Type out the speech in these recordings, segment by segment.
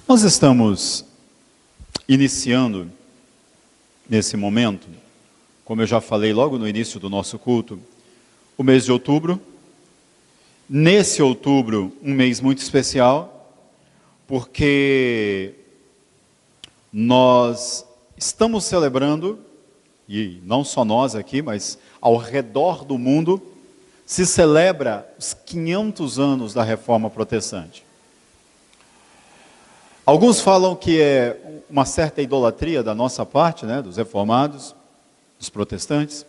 Nós estamos iniciando, nesse momento, como eu já falei logo no início do nosso culto, o mês de outubro. Nesse outubro, um mês muito especial, porque nós estamos celebrando, e não só nós aqui, mas ao redor do mundo, se celebra os 500 anos da Reforma Protestante. Alguns falam que é uma certa idolatria da nossa parte, dos reformados, dos protestantes.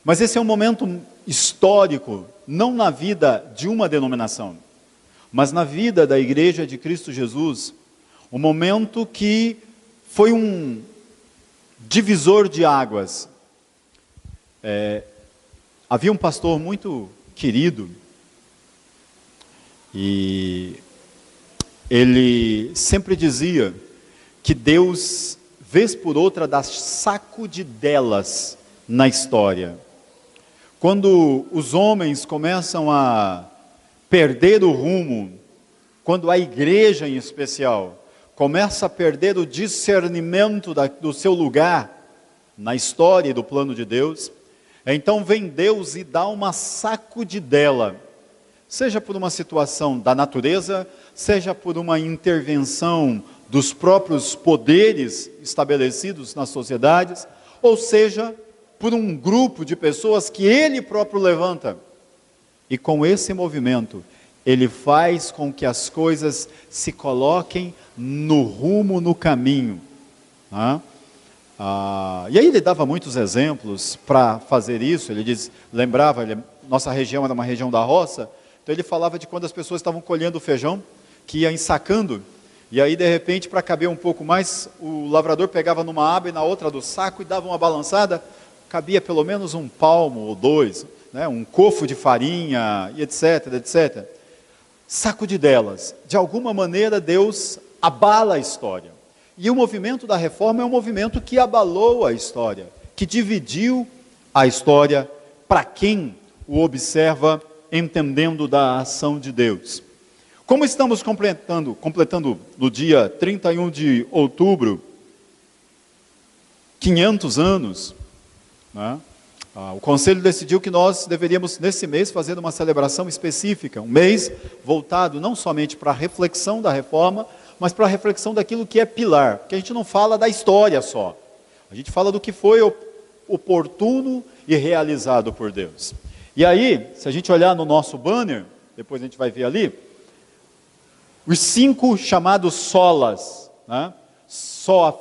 Mas esse é um momento histórico, não na vida de uma denominação, mas na vida da Igreja de Cristo Jesus. Um momento que foi um divisor de águas. Havia um pastor muito querido, e ele sempre dizia que Deus, vez por outra, dá sacudidelas na história. Quando os homens começam a perder o rumo, quando a igreja em especial começa a perder o discernimento do seu lugar na história e do plano de Deus, então vem Deus e dá uma sacudidela, seja por uma situação da natureza, seja por uma intervenção dos próprios poderes estabelecidos nas sociedades, ou seja, por um grupo de pessoas que Ele próprio levanta. E com esse movimento, Ele faz com que as coisas se coloquem no rumo, no caminho. E aí ele dava muitos exemplos para fazer isso. Ele nossa região era uma região da roça, então ele falava de quando as pessoas estavam colhendo o feijão, que ia ensacando, e aí de repente, para caber um pouco mais, o lavrador pegava numa aba e na outra do saco e dava uma balançada, cabia pelo menos um palmo ou dois, um cofo de farinha, e etc, etc. Sacudidelas. De alguma maneira Deus abala a história. E o movimento da reforma é um movimento que abalou a história, que dividiu a história para quem o observa, entendendo da ação de Deus. Como estamos completando no dia 31 de outubro, 500 anos, o Conselho decidiu que nós deveríamos, nesse mês, fazer uma celebração específica, um mês voltado não somente para a reflexão da reforma, mas para a reflexão daquilo que é pilar, porque a gente não fala da história só, a gente fala do que foi oportuno e realizado por Deus. E aí, se a gente olhar no nosso banner, depois a gente vai ver ali, os 5 chamados solas, só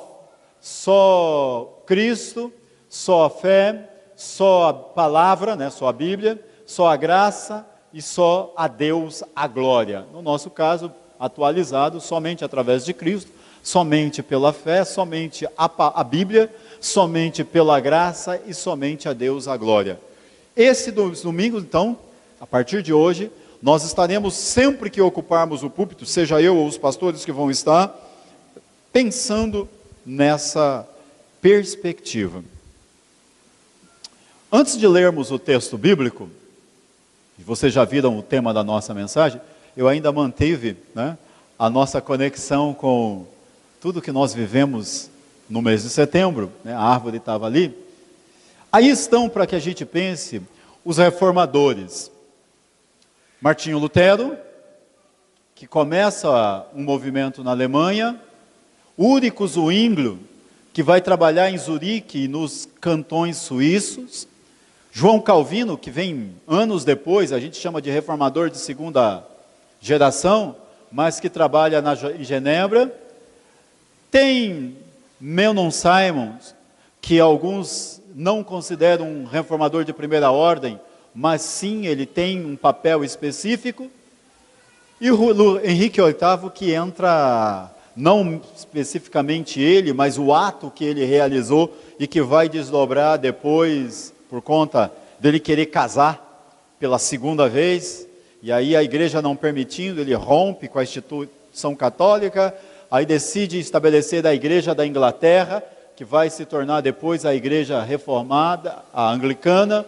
Cristo, só a fé, só a palavra, só a Bíblia, só a graça e só a Deus a glória. No nosso caso, atualizado, somente através de Cristo, somente pela fé, somente a Bíblia, somente pela graça e somente a Deus a glória. Esse domingo, então, a partir de hoje, nós estaremos, sempre que ocuparmos o púlpito, seja eu ou os pastores que vão estar, pensando nessa perspectiva. Antes de lermos o texto bíblico, e vocês já viram o tema da nossa mensagem, eu ainda mantive a nossa conexão com tudo que nós vivemos no mês de setembro, a árvore estava ali. Aí estão, para que a gente pense, os reformadores. Martinho Lutero, que começa um movimento na Alemanha, Ulrich Zwinglio, que vai trabalhar em Zurique e nos cantões suíços, João Calvino, que vem anos depois, a gente chama de reformador de segunda geração, mas que trabalha em Genebra. Tem Menon Simons, que alguns não consideram um reformador de primeira ordem, mas sim, ele tem um papel específico. E o Henrique VIII, que entra, não especificamente ele, mas o ato que ele realizou e que vai desdobrar depois, por conta dele querer casar pela segunda vez, e aí a igreja não permitindo, ele rompe com a instituição católica, aí decide estabelecer a igreja da Inglaterra, que vai se tornar depois a igreja reformada, a anglicana,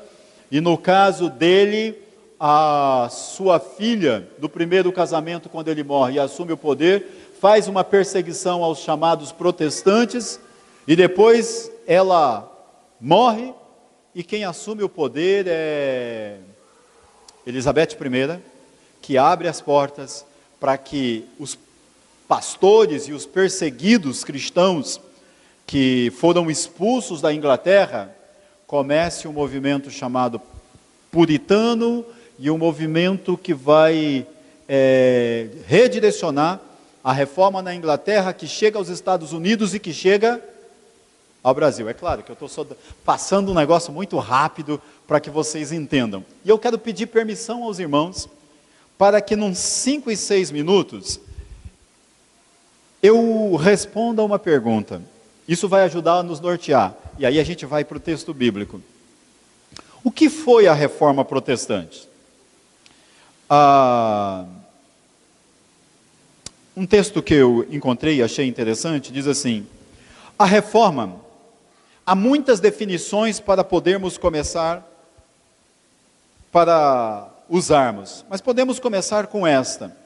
e no caso dele, a sua filha, do primeiro casamento, quando ele morre e assume o poder, faz uma perseguição aos chamados protestantes, e depois ela morre, e quem assume o poder é Elizabeth I, que abre as portas para que os pastores e os perseguidos cristãos que foram expulsos da Inglaterra comece um movimento chamado puritano, e um movimento que vai redirecionar a reforma na Inglaterra, que chega aos Estados Unidos e que chega ao Brasil. É claro que eu estou só passando um negócio muito rápido para que vocês entendam. E eu quero pedir permissão aos irmãos para que, nos 5 e 6 minutos, eu responda uma pergunta. Isso vai ajudar a nos nortear. E aí a gente vai para o texto bíblico. O que foi a reforma protestante? Um texto que eu encontrei e achei interessante, diz assim: a reforma, há muitas definições para podermos começar, para usarmos, mas podemos começar com esta: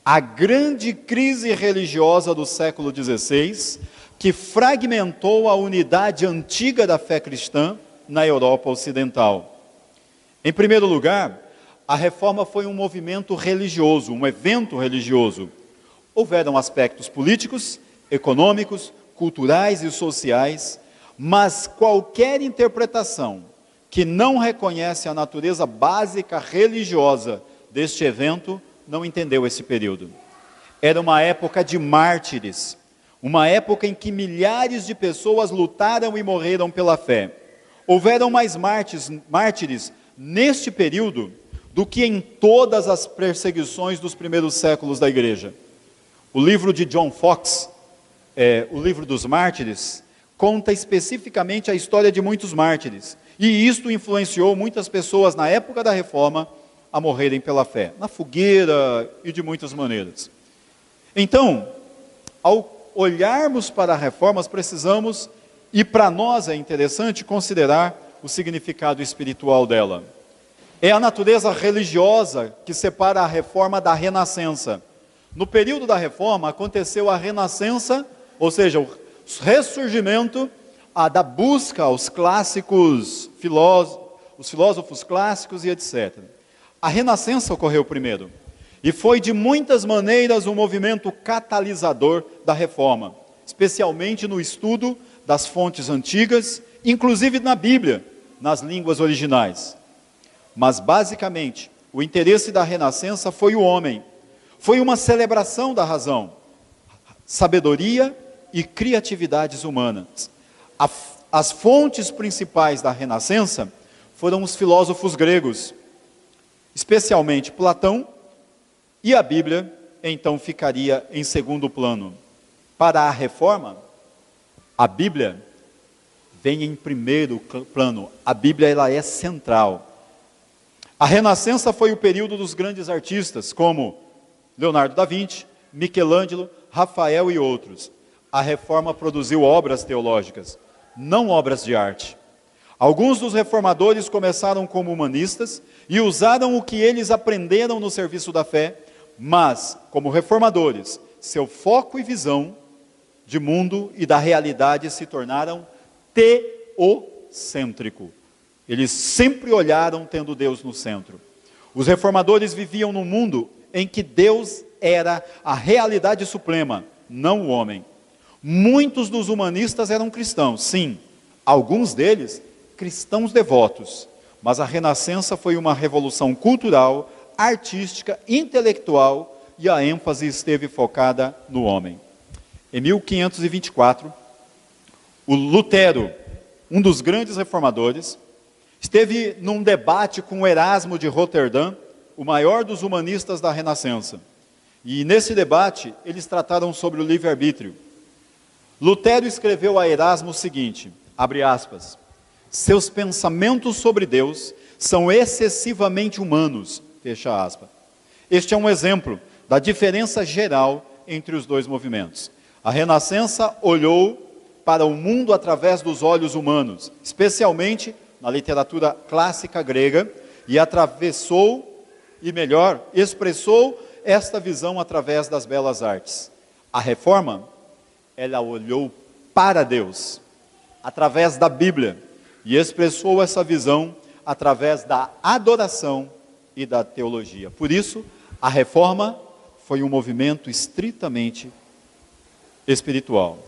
a grande crise religiosa do século XVI, que fragmentou a unidade antiga da fé cristã na Europa Ocidental. Em primeiro lugar, a reforma foi um movimento religioso, um evento religioso. Houveram aspectos políticos, econômicos, culturais e sociais, mas qualquer interpretação que não reconhece a natureza básica religiosa deste evento não entendeu esse período. Era uma época de mártires, uma época em que milhares de pessoas lutaram e morreram pela fé. Houveram mais mártires neste período do que em todas as perseguições dos primeiros séculos da igreja. O livro de John Foxe, o livro dos mártires, conta especificamente a história de muitos mártires, e isto influenciou muitas pessoas na época da reforma a morrerem pela fé, na fogueira e de muitas maneiras. Então, ao olharmos para a reforma, precisamos, e para nós é interessante considerar o significado espiritual dela. É a natureza religiosa que separa a reforma da renascença. No período da reforma aconteceu a renascença, ou seja, o ressurgimento da busca aos clássicos, os filósofos clássicos e etc. A renascença ocorreu primeiro, e foi de muitas maneiras um movimento catalisador da reforma, especialmente no estudo das fontes antigas, inclusive na Bíblia, nas línguas originais. Mas basicamente, o interesse da renascença foi o homem, foi uma celebração da razão, sabedoria e criatividades humanas. As fontes principais da renascença foram os filósofos gregos, especialmente Platão, e a Bíblia então ficaria em segundo plano. Para a reforma, a Bíblia vem em primeiro plano. A Bíblia ela é central. A renascença foi o período dos grandes artistas, como Leonardo da Vinci, Michelangelo, Rafael e outros. A reforma produziu obras teológicas, não obras de arte. Alguns dos reformadores começaram como humanistas e usaram o que eles aprenderam no serviço da fé, mas, como reformadores, seu foco e visão de mundo e da realidade se tornaram teocêntrico. Eles sempre olharam tendo Deus no centro. Os reformadores viviam num mundo em que Deus era a realidade suprema, não o homem. Muitos dos humanistas eram cristãos, sim, alguns deles cristãos devotos, mas a renascença foi uma revolução cultural, artística, intelectual, e a ênfase esteve focada no homem. Em 1524, o Lutero, um dos grandes reformadores, esteve num debate com Erasmo de Roterdã, o maior dos humanistas da Renascença. E nesse debate, eles trataram sobre o livre-arbítrio. Lutero escreveu a Erasmo o seguinte, abre aspas, seus pensamentos sobre Deus são excessivamente humanos, fecha aspas. Este é um exemplo da diferença geral entre os dois movimentos. A Renascença olhou para o mundo através dos olhos humanos, especialmente na literatura clássica grega, e expressou esta visão através das belas artes. A reforma, ela olhou para Deus, através da Bíblia, e expressou essa visão através da adoração e da teologia. Por isso, a reforma foi um movimento estritamente espiritual.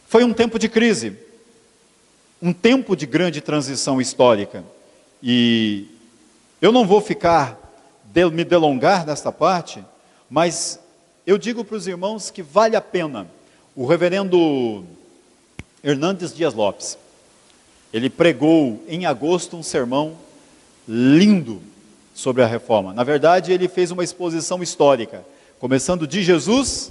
Foi um tempo de crise, um tempo de grande transição histórica. E eu não vou me delongar nesta parte, mas eu digo para os irmãos que vale a pena. O reverendo Hernandes Dias Lopes, ele pregou em agosto um sermão lindo sobre a reforma. Na verdade, ele fez uma exposição histórica, começando de Jesus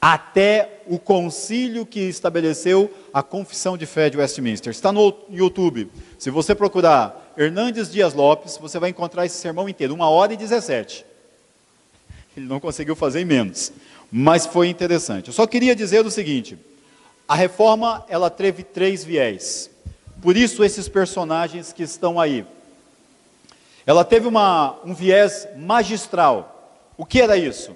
até o concílio que estabeleceu a Confissão de Fé de Westminster. Está no YouTube. Se você procurar Hernandes Dias Lopes, você vai encontrar esse sermão inteiro, 1h17. Ele não conseguiu fazer em menos, mas foi interessante. Eu só queria dizer o seguinte: a reforma, ela teve 3 viés. Por isso esses personagens que estão aí. Ela teve um viés magistral. O que era isso?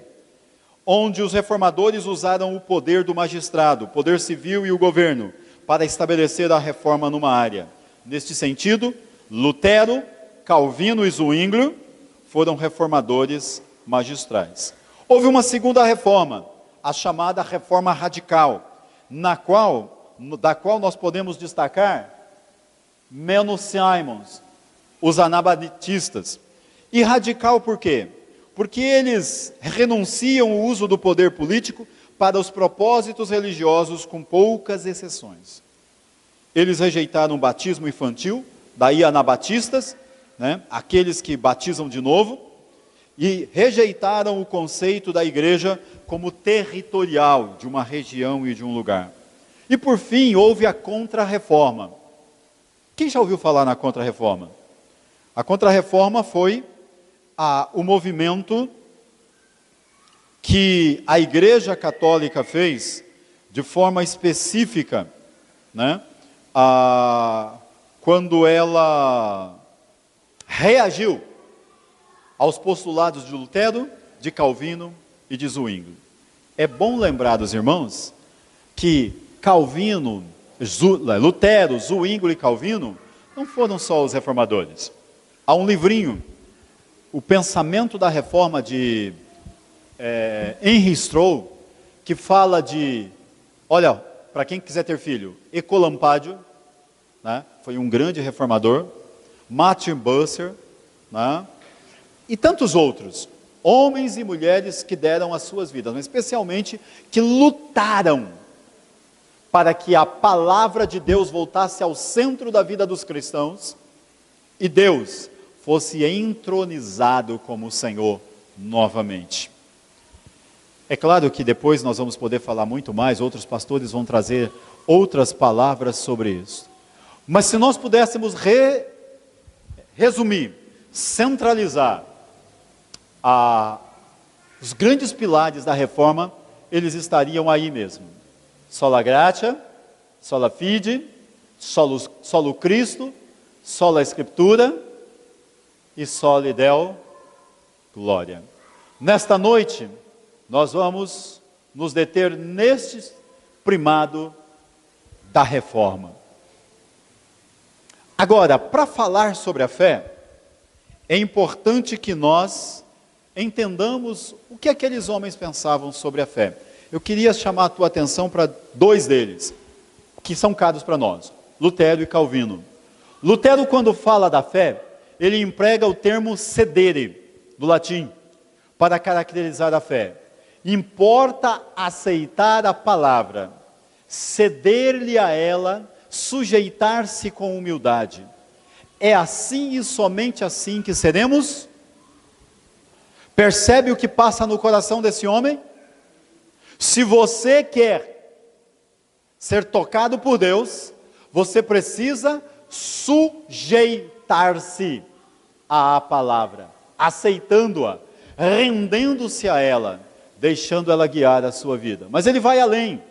Onde os reformadores usaram o poder do magistrado, o poder civil e o governo, para estabelecer a reforma numa área. Neste sentido, Lutero, Calvino e Zwinglio foram reformadores magistrais. Houve uma segunda reforma, a chamada reforma radical, da qual nós podemos destacar Menno Simons, os anabatistas. E radical por quê? Porque eles renunciam o uso do poder político para os propósitos religiosos, com poucas exceções. Eles rejeitaram o batismo infantil, daí anabatistas, aqueles que batizam de novo, e rejeitaram o conceito da igreja como territorial, de uma região e de um lugar. E por fim, houve a Contra-Reforma. Quem já ouviu falar na Contra-Reforma? A Contra-Reforma foi o movimento que a Igreja Católica fez de forma específica, quando ela reagiu aos postulados de Lutero, de Calvino e de Zwinglio. É bom lembrar dos irmãos que Lutero, Zwinglio e Calvino não foram só os reformadores. Há um livrinho, O Pensamento da Reforma, de Henry Stroll, que fala de, olha, para quem quiser ter filho, Ecolampádio, foi um grande reformador, Martin Bucer, e tantos outros, homens e mulheres que deram as suas vidas, mas especialmente que lutaram para que a palavra de Deus voltasse ao centro da vida dos cristãos e Deus fosse entronizado como Senhor novamente. É claro que depois nós vamos poder falar muito mais, outros pastores vão trazer outras palavras sobre isso. Mas se nós pudéssemos resumir, centralizar os grandes pilares da reforma, eles estariam aí mesmo. Sola gratia, sola fide, solo Cristo, sola Escritura e soli Deo glória. Nesta noite, nós vamos nos deter neste primado da reforma. Agora, para falar sobre a fé, é importante que nós entendamos o que aqueles homens pensavam sobre a fé. Eu queria chamar a tua atenção para 2 deles, que são caros para nós, Lutero e Calvino. Lutero, quando fala da fé, ele emprega o termo sedere, do latim, para caracterizar a fé. Importa aceitar a palavra, ceder-lhe a ela, sujeitar-se com humildade. É assim e somente assim que seremos? Percebe o que passa no coração desse homem? Se você quer ser tocado por Deus, você precisa sujeitar-se à palavra, aceitando-a, rendendo-se a ela, deixando ela guiar a sua vida. Mas ele vai além.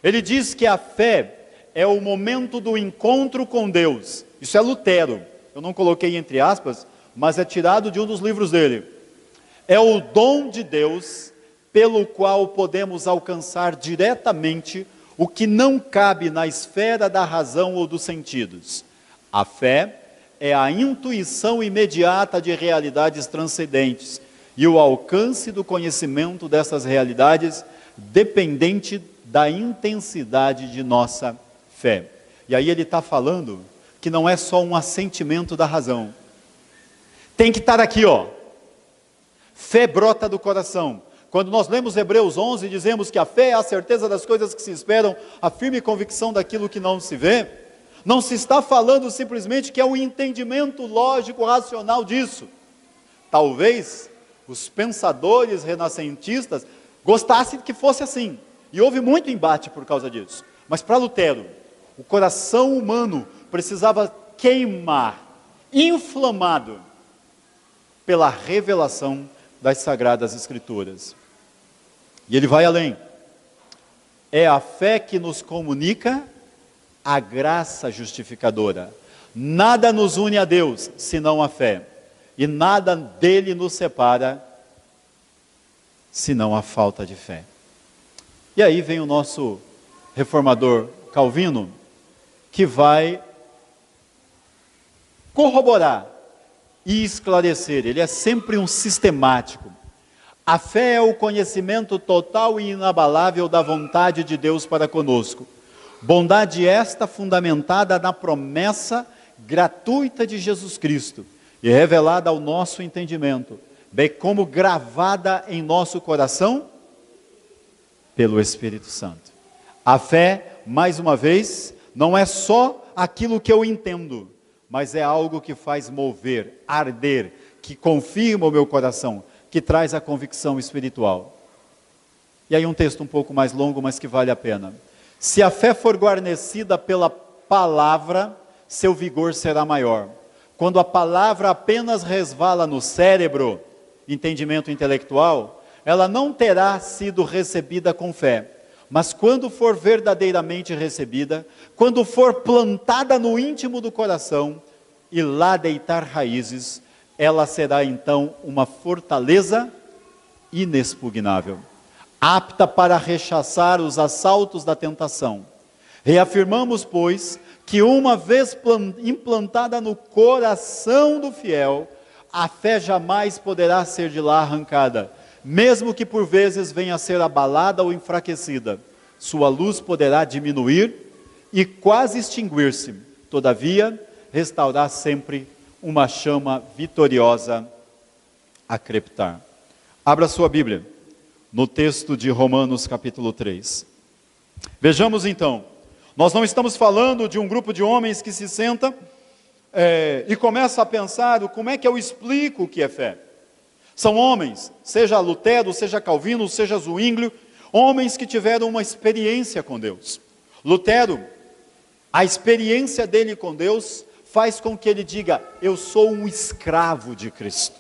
Ele diz que a fé é o momento do encontro com Deus. Isso é Lutero. Eu não coloquei entre aspas, mas é tirado de um dos livros dele. É o dom de Deus pelo qual podemos alcançar diretamente o que não cabe na esfera da razão ou dos sentidos. A fé é a intuição imediata de realidades transcendentes e o alcance do conhecimento dessas realidades dependente da intensidade de nossa fé. E aí ele está falando que não é só um assentimento da razão. Tem que estar aqui, ó. Fé brota do coração. Quando nós lemos Hebreus 11, dizemos que a fé é a certeza das coisas que se esperam, a firme convicção daquilo que não se vê. Não se está falando simplesmente que é um entendimento lógico, racional disso. Talvez os pensadores renascentistas gostassem que fosse assim. E houve muito embate por causa disso. Mas para Lutero, o coração humano precisava queimar, inflamado, pela revelação das Sagradas Escrituras. E ele vai além. É a fé que nos comunica a graça justificadora. Nada nos une a Deus, senão a fé. E nada dele nos separa, senão a falta de fé. E aí vem o nosso reformador Calvino, que vai corroborar e esclarecer. Ele é sempre um sistemático. A fé é o conhecimento total e inabalável da vontade de Deus para conosco. Bondade esta fundamentada na promessa gratuita de Jesus Cristo e revelada ao nosso entendimento, bem como gravada em nosso coração pelo Espírito Santo. A fé, mais uma vez, não é só aquilo que eu entendo, mas é algo que faz mover, arder, que confirma o meu coração, que traz a convicção espiritual. E aí um texto um pouco mais longo, mas que vale a pena. Se a fé for guarnecida pela palavra, seu vigor será maior. Quando a palavra apenas resvala no cérebro, entendimento intelectual, ela não terá sido recebida com fé. Mas quando for verdadeiramente recebida, quando for plantada no íntimo do coração e lá deitar raízes, ela será então uma fortaleza inexpugnável, apta para rechaçar os assaltos da tentação. Reafirmamos, pois, que uma vez implantada no coração do fiel, a fé jamais poderá ser de lá arrancada, mesmo que por vezes venha a ser abalada ou enfraquecida. Sua luz poderá diminuir e quase extinguir-se, todavia, restaurar sempre uma chama vitoriosa a crepitar. Abra sua Bíblia, no texto de Romanos capítulo 3. Vejamos então, nós não estamos falando de um grupo de homens que se senta e começa a pensar como é que eu explico o que é fé. São homens, seja Lutero, seja Calvino, seja Zwinglio, homens que tiveram uma experiência com Deus. Lutero, a experiência dele com Deus faz com que ele diga: eu sou um escravo de Cristo.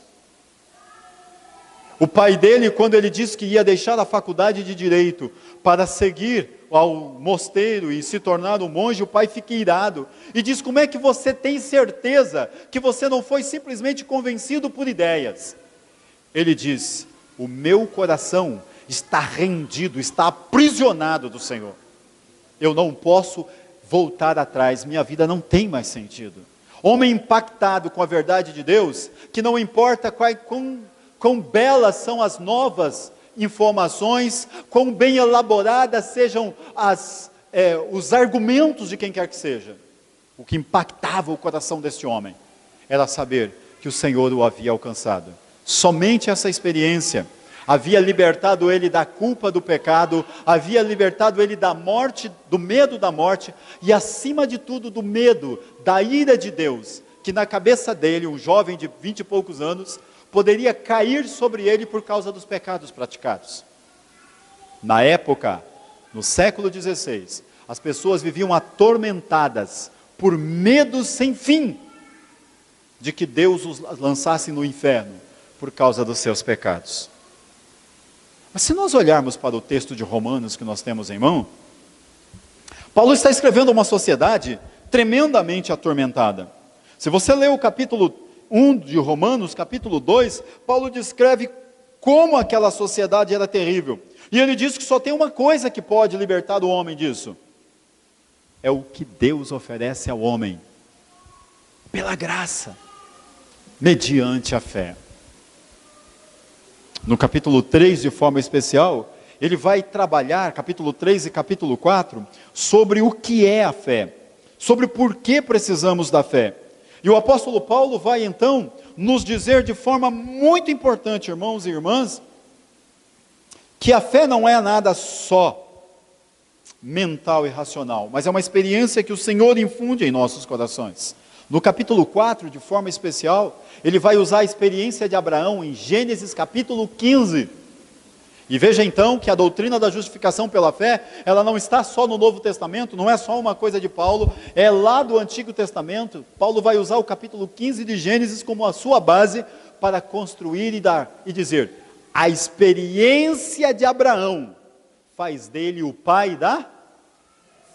O pai dele, quando ele disse que ia deixar a faculdade de Direito para seguir ao mosteiro e se tornar um monge, o pai fica irado e diz: como é que você tem certeza que você não foi simplesmente convencido por ideias? Ele diz: o meu coração está rendido, está aprisionado do Senhor. Eu não posso voltar atrás, minha vida não tem mais sentido. Homem impactado com a verdade de Deus, que não importa quão belas são as novas informações, quão bem elaboradas sejam os argumentos de quem quer que seja. O que impactava o coração deste homem era saber que o Senhor o havia alcançado. Somente essa experiência havia libertado ele da culpa do pecado, havia libertado ele da morte, do medo da morte, e acima de tudo do medo, da ira de Deus, que na cabeça dele, um jovem de 20 e poucos anos, poderia cair sobre ele por causa dos pecados praticados. Na época, no século XVI, as pessoas viviam atormentadas por medo sem fim de que Deus os lançasse no inferno por causa dos seus pecados. Mas se nós olharmos para o texto de Romanos que nós temos em mão, Paulo está escrevendo uma sociedade tremendamente atormentada. Se você ler o capítulo 1 de Romanos, capítulo 2, Paulo descreve como aquela sociedade era terrível. E ele diz que só tem uma coisa que pode libertar o homem disso. É o que Deus oferece ao homem, pela graça, mediante a fé. No capítulo 3, de forma especial, ele vai trabalhar, capítulo 3 e capítulo 4, sobre o que é a fé, sobre por que precisamos da fé. E o apóstolo Paulo vai então nos dizer de forma muito importante, irmãos e irmãs, que a fé não é nada só mental e racional, mas é uma experiência que o Senhor infunde em nossos corações. No capítulo 4, de forma especial, ele vai usar a experiência de Abraão em Gênesis capítulo 15. E veja então que a doutrina da justificação pela fé, ela não está só no Novo Testamento, não é só uma coisa de Paulo, é lá do Antigo Testamento. Paulo vai usar o capítulo 15 de Gênesis como a sua base para construir e dizer: a experiência de Abraão faz dele o pai da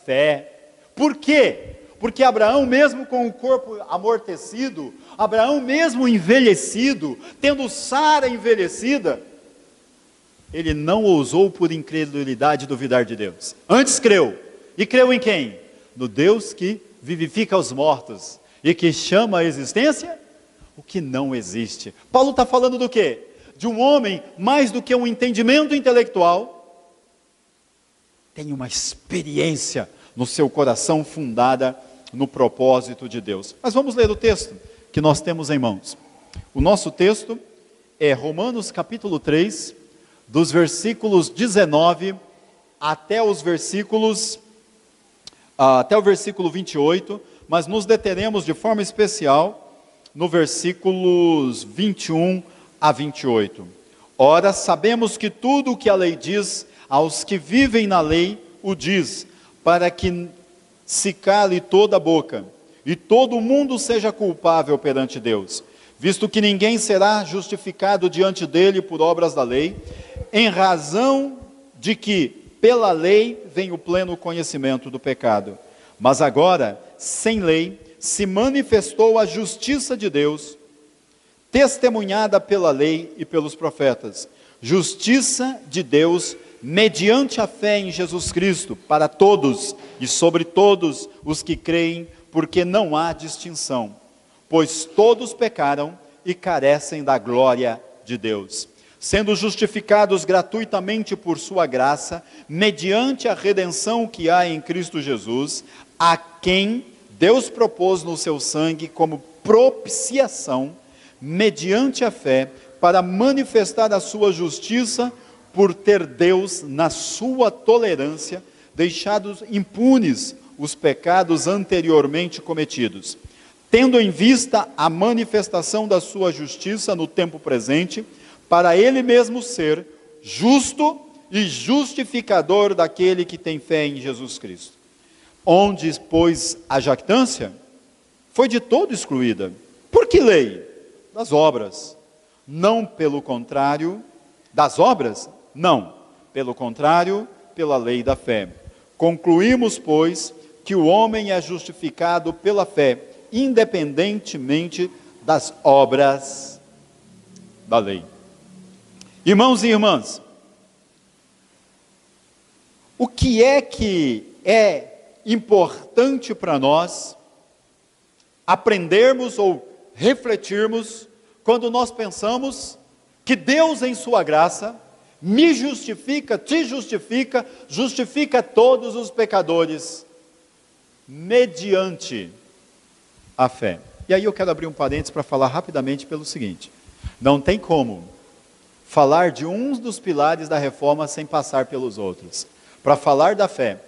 fé. Por quê? Porque Abraão, mesmo com o corpo amortecido, Abraão mesmo envelhecido, tendo Sara envelhecida, ele não ousou por incredulidade duvidar de Deus. Antes creu. E creu em quem? No Deus que vivifica os mortos e que chama à existência o que não existe. Paulo está falando do quê? De um homem, mais do que um entendimento intelectual, tem uma experiência no seu coração fundada no propósito de Deus. Mas vamos ler o texto que nós temos em mãos. O nosso texto é Romanos capítulo 3, dos versículos 19 até o versículo 28, mas nos deteremos de forma especial no versículos 21 a 28. Ora, sabemos que tudo o que a lei diz aos que vivem na lei, o diz, para que se cale toda a boca, e todo mundo seja culpável perante Deus, visto que ninguém será justificado diante dele por obras da lei, em razão de que pela lei vem o pleno conhecimento do pecado. Mas agora, sem lei, se manifestou a justiça de Deus, testemunhada pela lei e pelos profetas, justiça de Deus mediante a fé em Jesus Cristo, para todos e sobre todos os que creem, porque não há distinção, pois todos pecaram e carecem da glória de Deus, sendo justificados gratuitamente por sua graça, mediante a redenção que há em Cristo Jesus, a quem Deus propôs no seu sangue como propiciação, mediante a fé, para manifestar a sua justiça, por ter Deus, na sua tolerância, deixado impunes os pecados anteriormente cometidos, tendo em vista a manifestação da sua justiça no tempo presente, para ele mesmo ser justo e justificador daquele que tem fé em Jesus Cristo. Onde, pois, a jactância foi de todo excluída. Por que lei? Das obras. Não pelo contrário, das obras? Não. Pelo contrário, pela lei da fé. Concluímos, pois, que o homem é justificado pela fé, independentemente das obras da lei. Irmãos e irmãs, o que é importante para nós aprendermos ou refletirmos quando nós pensamos que Deus, em sua graça, me justifica, te justifica, justifica todos os pecadores mediante a fé. E aí eu quero abrir um parênteses para falar rapidamente pelo seguinte: não tem como falar de um dos pilares da reforma sem passar pelos outros. Para falar da fé,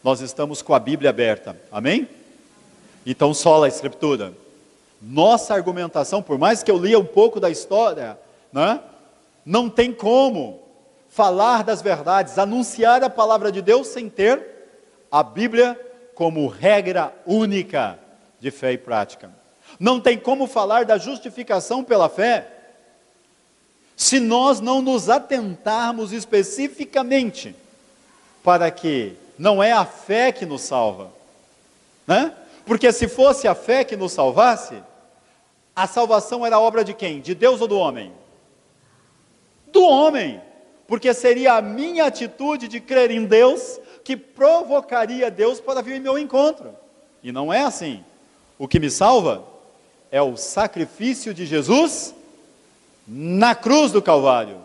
nós estamos com a Bíblia aberta, amém? Então, sola a Escritura. Nossa argumentação, por mais que eu lia um pouco da história, né, não tem como falar das verdades, anunciar a palavra de Deus sem ter a Bíblia como regra única de fé e prática. Não tem como falar da justificação pela fé se nós não nos atentarmos especificamente para que não é a fé que nos salva, né? Porque se fosse a fé que nos salvasse, a salvação era obra de quem? De Deus ou do homem? do homem, porque seria a minha atitude de crer em Deus que provocaria Deus para vir em meu encontro. E não é assim. O que me salva é o sacrifício de Jesus na cruz do Calvário.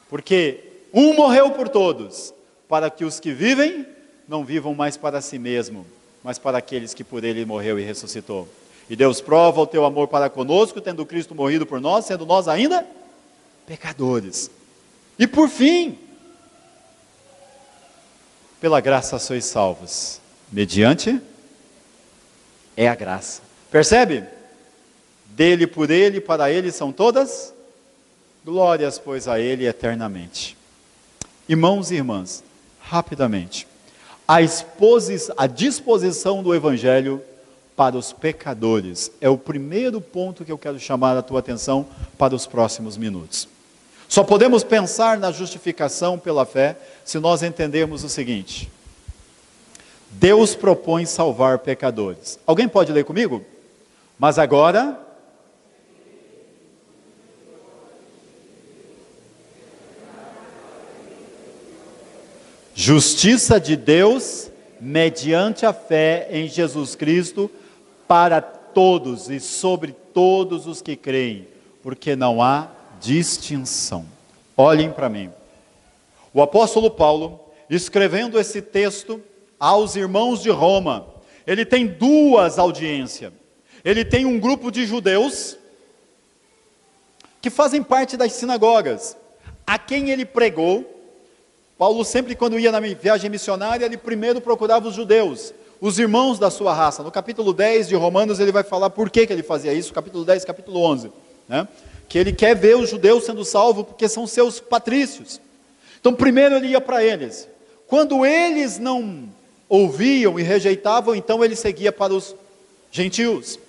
Porque um morreu por todos, para que os que vivem não vivam mais para si mesmo, mas para aqueles que por ele morreu e ressuscitou. E Deus prova o teu amor para conosco, tendo Cristo morrido por nós, sendo nós ainda pecadores. E por fim, pela graça sois salvos, mediante é a graça. Percebe? Dele, por ele, para ele são todas glórias, pois a ele eternamente. Irmãos e irmãs, rapidamente, a disposição do Evangelho para os pecadores é o primeiro ponto que eu quero chamar a tua atenção para os próximos minutos. Só podemos pensar na justificação pela fé se nós entendermos o seguinte: Deus propõe salvar pecadores. Alguém pode ler comigo? Mas agora, justiça de Deus mediante a fé em Jesus Cristo para todos e sobre todos os que creem, porque não há distinção. Olhem para mim. O apóstolo Paulo, escrevendo esse texto aos irmãos de Roma, ele tem duas audiências. Ele tem um grupo de judeus que fazem parte das sinagogas, a quem ele pregou. Paulo sempre, quando ia na viagem missionária, ele primeiro procurava os judeus, os irmãos da sua raça. No capítulo 10 de Romanos ele vai falar por que ele fazia isso, capítulo 10, capítulo 11, né? Que ele quer ver os judeus sendo salvos porque são seus patrícios. Então primeiro ele ia para eles. Quando eles não ouviam e rejeitavam, então ele seguia para os gentios.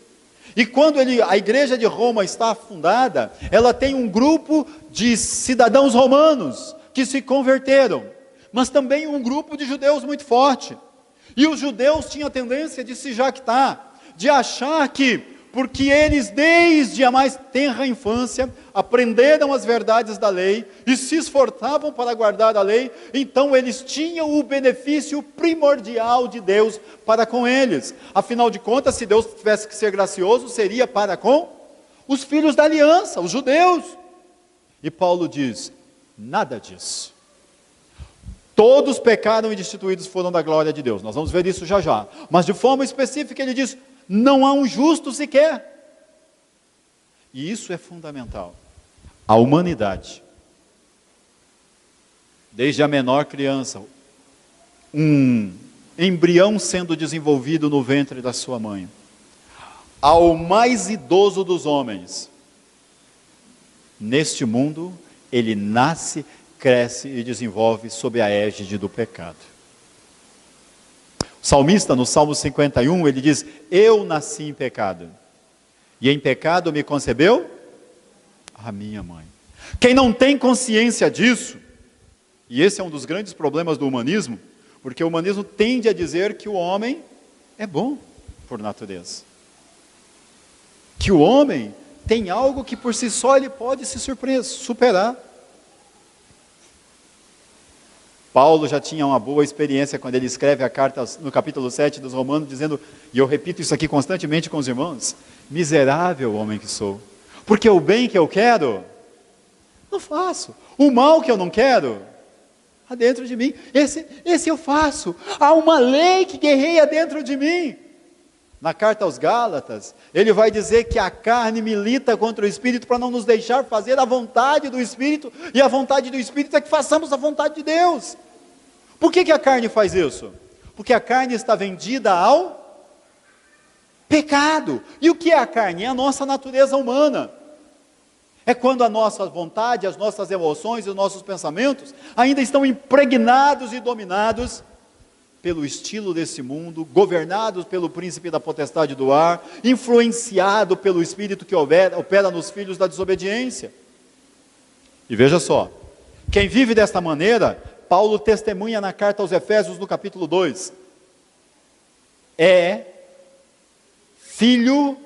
E quando a igreja de Roma está fundada, ela tem um grupo de cidadãos romanos que se converteram, mas também um grupo de judeus muito forte. E os judeus tinham a tendência de se jactar, de achar que, porque eles desde a mais tenra infância aprenderam as verdades da lei e se esforçavam para guardar a lei, então eles tinham o benefício primordial de Deus para com eles. Afinal de contas, se Deus tivesse que ser gracioso, seria para com os filhos da aliança, os judeus. E Paulo diz: nada disso. Todos pecaram e destituídos foram da glória de Deus. Nós vamos ver isso já já. Mas de forma específica ele diz: não há um justo sequer. E isso é fundamental. A humanidade, desde a menor criança, um embrião sendo desenvolvido no ventre da sua mãe, ao mais idoso dos homens, neste mundo, ele nasce, cresce e desenvolve sob a égide do pecado. O salmista, no Salmo 51, ele diz: eu nasci em pecado, e em pecado me concebeu a minha mãe. Quem não tem consciência disso, e esse é um dos grandes problemas do humanismo, porque o humanismo tende a dizer que o homem é bom por natureza, que o homem tem algo que por si só ele pode se superar. Paulo já tinha uma boa experiência quando ele escreve a carta no capítulo 7 dos Romanos, dizendo, e eu repito isso aqui constantemente com os irmãos: miserável homem que sou, porque o bem que eu quero, não faço, o mal que eu não quero, há dentro de mim, esse eu faço. Há uma lei que guerreia dentro de mim. Na carta aos Gálatas, ele vai dizer que a carne milita contra o Espírito para não nos deixar fazer a vontade do Espírito, e a vontade do Espírito é que façamos a vontade de Deus. Por que a carne faz isso? Porque a carne está vendida ao pecado. E o que é a carne? É a nossa natureza humana. É quando a nossa vontade, as nossas emoções e os nossos pensamentos ainda estão impregnados e dominados pelo estilo desse mundo, governados pelo príncipe da potestade do ar, influenciado pelo espírito que opera nos filhos da desobediência. E veja só, quem vive desta maneira, Paulo testemunha na carta aos Efésios no capítulo 2, é filho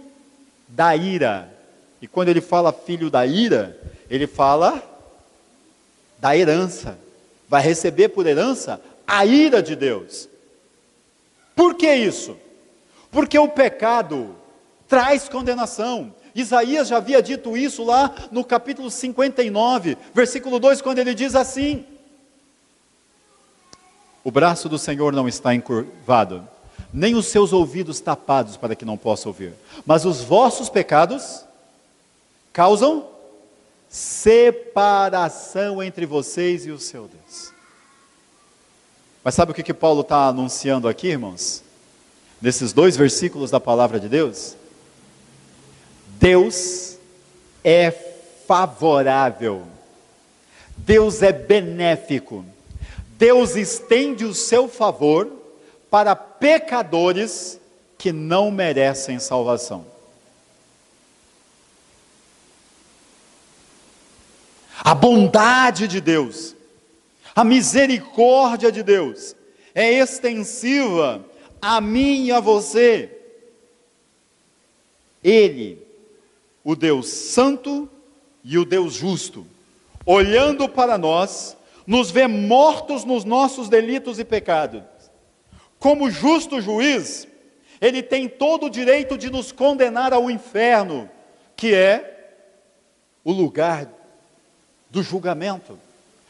da ira. E quando ele fala filho da ira, Ele fala da herança. Vai receber por herança a ira de Deus. Por que isso? Porque o pecado traz condenação. Isaías já havia dito isso lá no capítulo 59, versículo 2, quando ele diz assim: o braço do Senhor não está encurvado, nem os seus ouvidos tapados para que não possa ouvir, mas os vossos pecados causam separação entre vocês e o seu Deus. Mas sabe o que Paulo está anunciando aqui, irmãos? Nesses 2 versículos da palavra de Deus? Deus é favorável, Deus é benéfico, Deus estende o seu favor para pecadores que não merecem salvação. A bondade de Deus, a misericórdia de Deus é extensiva a mim e a você. Ele, o Deus santo e o Deus justo, olhando para nós, nos vê mortos nos nossos delitos e pecados. Como justo juiz, Ele tem todo o direito de nos condenar ao inferno, que é o lugar do julgamento,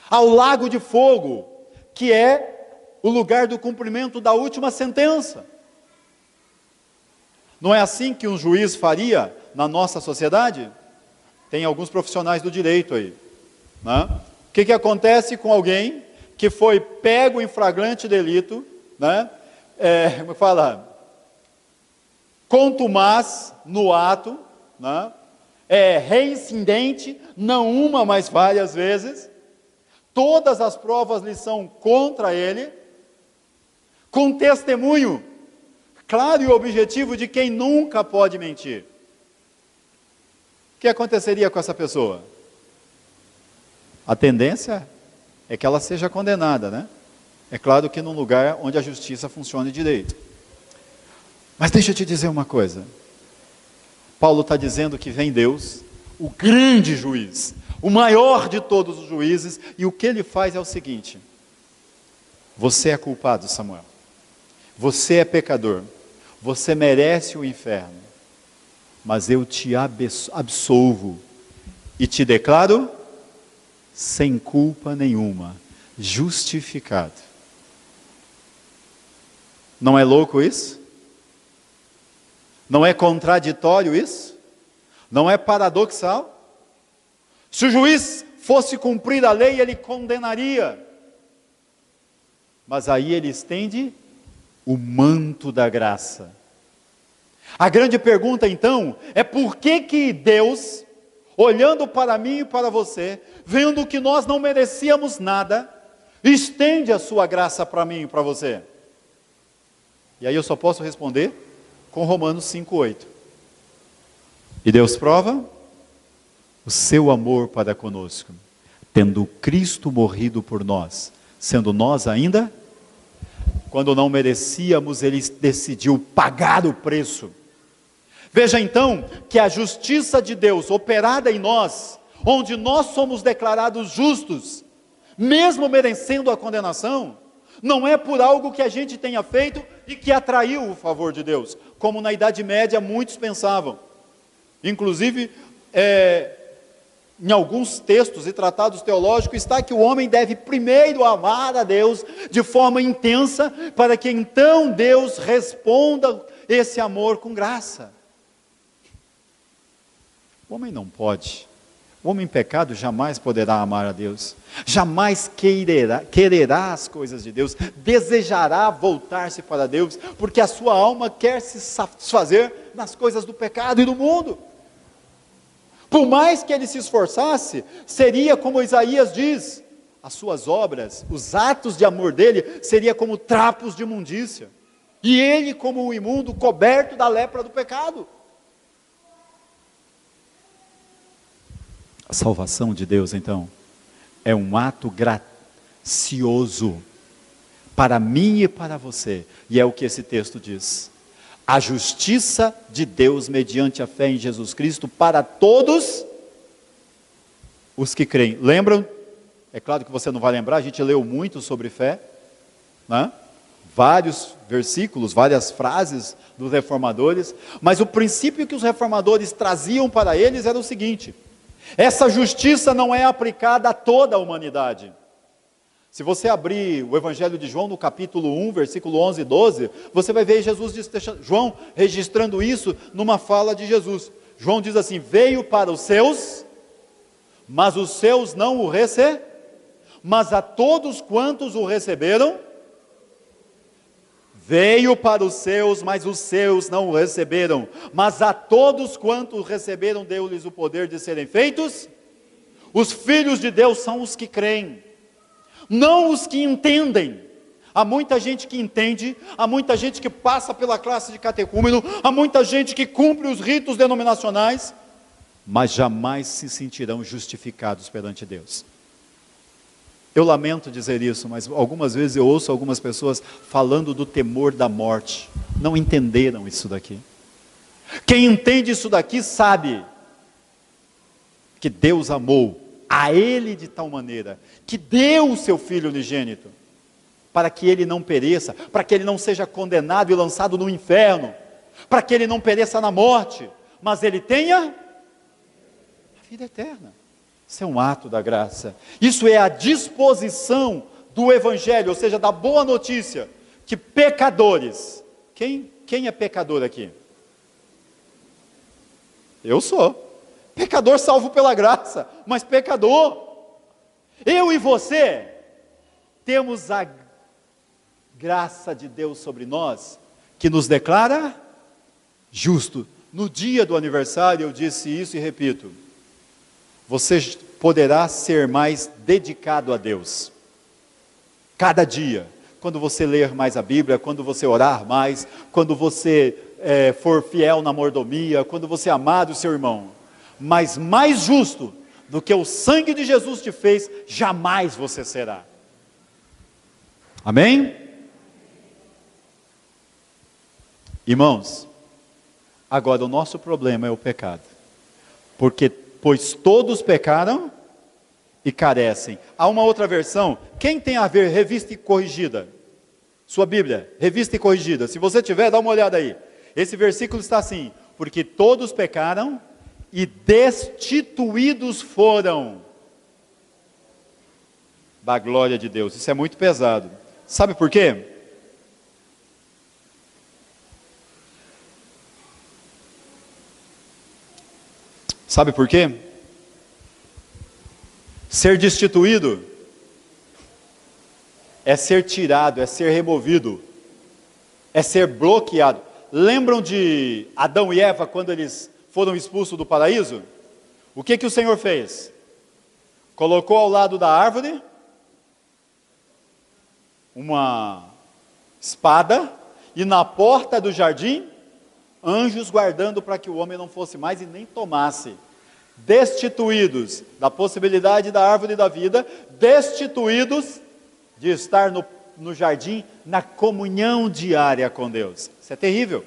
ao lago de fogo, que é o lugar do cumprimento da última sentença. Não é assim que um juiz faria na nossa sociedade? Tem alguns profissionais do direito aí, né? O que acontece com alguém que foi pego em flagrante delito, né? Como fala? Contumaz no ato, né? Reincidente, não uma, mas várias vezes. Todas as provas lhe são contra ele, com testemunho claro e objetivo de quem nunca pode mentir. O que aconteceria com essa pessoa? A tendência é que ela seja condenada, né? É claro que num lugar onde a justiça funcione direito. Mas deixa eu te dizer uma coisa. Paulo está dizendo que vem Deus, o grande juiz, o maior de todos os juízes, e o que ele faz é o seguinte: você é culpado, Samuel. Você é pecador. Você merece o inferno. Mas eu te absolvo e te declaro sem culpa nenhuma, justificado. Não é louco isso? Não é contraditório isso? Não é paradoxal? Se o juiz fosse cumprir a lei, ele condenaria. Mas aí ele estende o manto da graça. A grande pergunta então é por que Deus, olhando para mim e para você, vendo que nós não merecíamos nada, estende a sua graça para mim e para você? E aí eu só posso responder com Romanos 5,8. E Deus prova o seu amor para conosco, tendo Cristo morrido por nós, sendo nós ainda, quando não merecíamos, Ele decidiu pagar o preço. Veja então que a justiça de Deus operada em nós, onde nós somos declarados justos, mesmo merecendo a condenação, não é por algo que a gente tenha feito e que atraiu o favor de Deus, como na Idade Média muitos pensavam. Inclusive, em alguns textos e tratados teológicos está que o homem deve primeiro amar a Deus de forma intensa, para que então Deus responda esse amor com graça. O homem não pode. O homem em pecado jamais poderá amar a Deus, jamais quererá as coisas de Deus, desejará voltar-se para Deus, porque a sua alma quer se satisfazer nas coisas do pecado e do mundo. Por mais que ele se esforçasse, seria como Isaías diz, as suas obras, os atos de amor dele, seria como trapos de imundícia, e ele como um imundo coberto da lepra do pecado. A salvação de Deus, então, é um ato gracioso para mim e para você, e é o que esse texto diz. A justiça de Deus mediante a fé em Jesus Cristo para todos os que creem. Lembram? É claro que você não vai lembrar, a gente leu muito sobre fé, né? Vários versículos, várias frases dos reformadores, mas o princípio que os reformadores traziam para eles era o seguinte: essa justiça não é aplicada a toda a humanidade. Se você abrir o Evangelho de João no capítulo 1, versículo 11 e 12, você vai ver João registrando isso numa fala de Jesus. João diz assim: veio para os seus, mas os seus não o receberam, mas a todos quantos o receberam, veio para os seus, mas os seus não o receberam, mas a todos quantos o receberam, deu-lhes o poder de serem feitos. Os filhos de Deus são os que creem, não os que entendem. Há muita gente que entende, há muita gente que passa pela classe de catecúmeno, há muita gente que cumpre os ritos denominacionais, mas jamais se sentirão justificados perante Deus. Eu lamento dizer isso, mas algumas vezes eu ouço algumas pessoas falando do temor da morte. Não entenderam isso daqui. Quem entende isso daqui sabe que Deus amou a Ele de tal maneira que deu o seu Filho unigênito, para que Ele não pereça, para que Ele não seja condenado e lançado no inferno, para que Ele não pereça na morte, mas Ele tenha a vida eterna. Isso é um ato da graça. Isso é a disposição do Evangelho, ou seja, da boa notícia, que pecadores... Quem é pecador aqui? Eu sou. Pecador salvo pela graça, mas pecador. Eu e você temos a graça de Deus sobre nós, que nos declara justo. No dia do aniversário eu disse isso e repito: você poderá ser mais dedicado a Deus. Cada dia, quando você ler mais a Bíblia, quando você orar mais, quando você for fiel na mordomia, quando você amar o seu irmão. Mas mais justo do que o sangue de Jesus te fez, jamais você será. Amém? Irmãos, agora o nosso problema é o pecado. Pois todos pecaram e carecem. Há uma outra versão, quem tem a ver revista e corrigida? Sua Bíblia, revista e corrigida. Se você tiver, dá uma olhada aí. Esse versículo está assim: porque todos pecaram e destituídos foram da glória de Deus. Isso é muito pesado. Sabe por quê? Sabe por quê? Ser destituído é ser tirado, é ser removido, é ser bloqueado. Lembram de Adão e Eva quando eles foram expulsos do paraíso? O que o Senhor fez? Colocou ao lado da árvore uma espada, e na porta do jardim anjos guardando para que o homem não fosse mais e nem tomasse. Destituídos da possibilidade da árvore da vida, destituídos de estar no jardim, na comunhão diária com Deus. Isso é terrível.